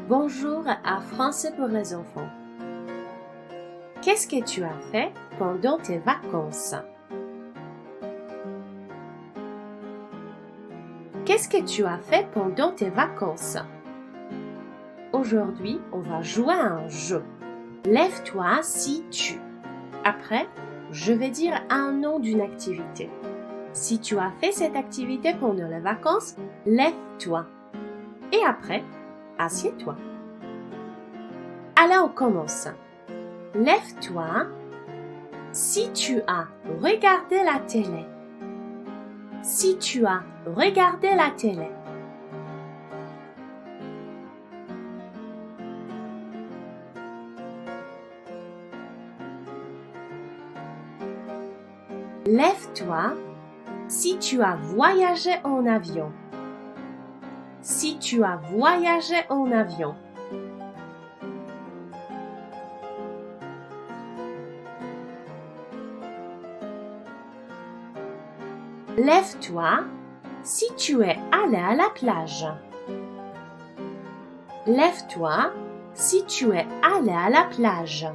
Bonjour à Français pour les enfants. Qu'est-ce que tu as fait pendant tes vacances? Qu'est-ce que tu as fait pendant tes vacances? Aujourd'hui, on va jouer à un jeu. Lève-toi si tu. Après, je vais dire un nom d'une activité. Si tu as fait cette activité pendant les vacances, lève-toi. Et après, assieds-toi. Allez, on commence. Lève-toi si tu as regardé la télé. Si tu as regardé la télé. Lève-toi si tu as voyagé en avion. Si tu as voyagé en avion. Lève-toi si tu es allé à la plage. Lève-toi si tu es allé à la plage.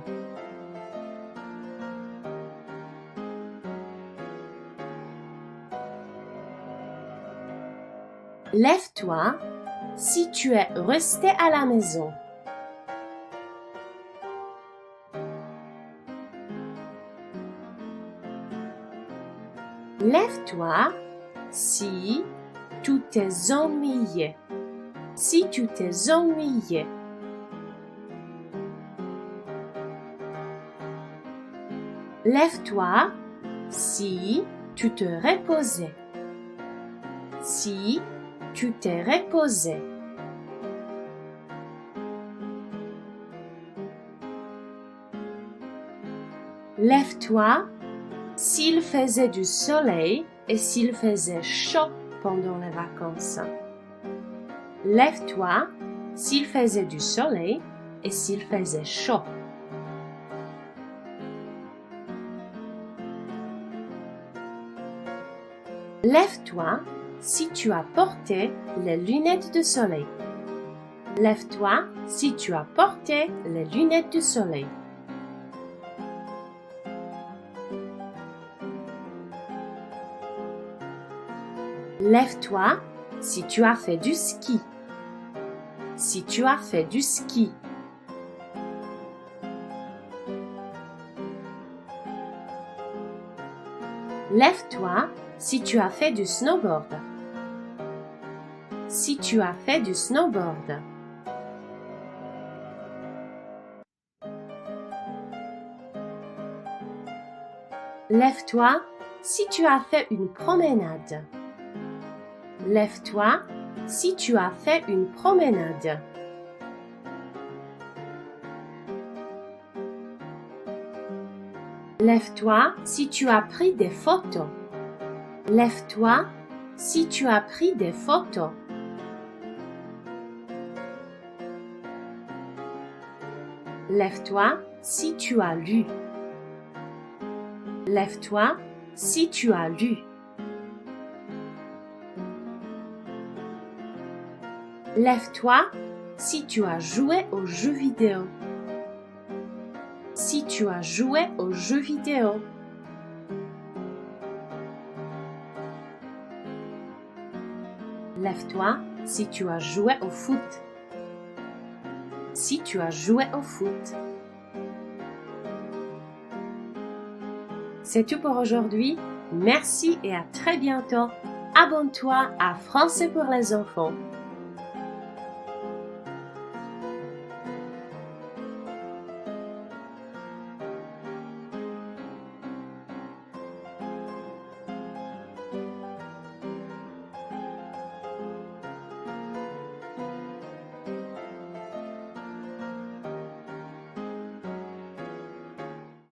Lève-toi si tu es resté à la maison. Lève-toi si tu t'es ennuyé. Si tu t'es ennuyé. Lève-toi si tu te reposais. Si tu t'es reposé. Lève-toi s'il faisait du soleil et s'il faisait chaud pendant les vacances. Lève-toi s'il faisait du soleil et s'il faisait chaud. Lève-toi si tu as porté les lunettes de soleil. Lève-toi si tu as porté les lunettes de soleil. Lève-toi si tu as fait du ski. Si tu as fait du ski. Lève-toi si tu as fait du snowboard. Si tu as fait du snowboard. Lève-toi si tu as fait une promenade. Lève-toi si tu as fait une promenade. Lève-toi si tu as pris des photos. Lève-toi si tu as pris des photos. Lève-toi si tu as lu. Lève-toi si tu as lu. Lève-toi si tu as joué aux jeux vidéo. Si tu as joué aux jeux vidéo. Lève-toi si tu as joué au foot. Si tu as joué au foot. C'est tout pour aujourd'hui. Merci et à très bientôt. Abonne-toi à Français pour les enfants.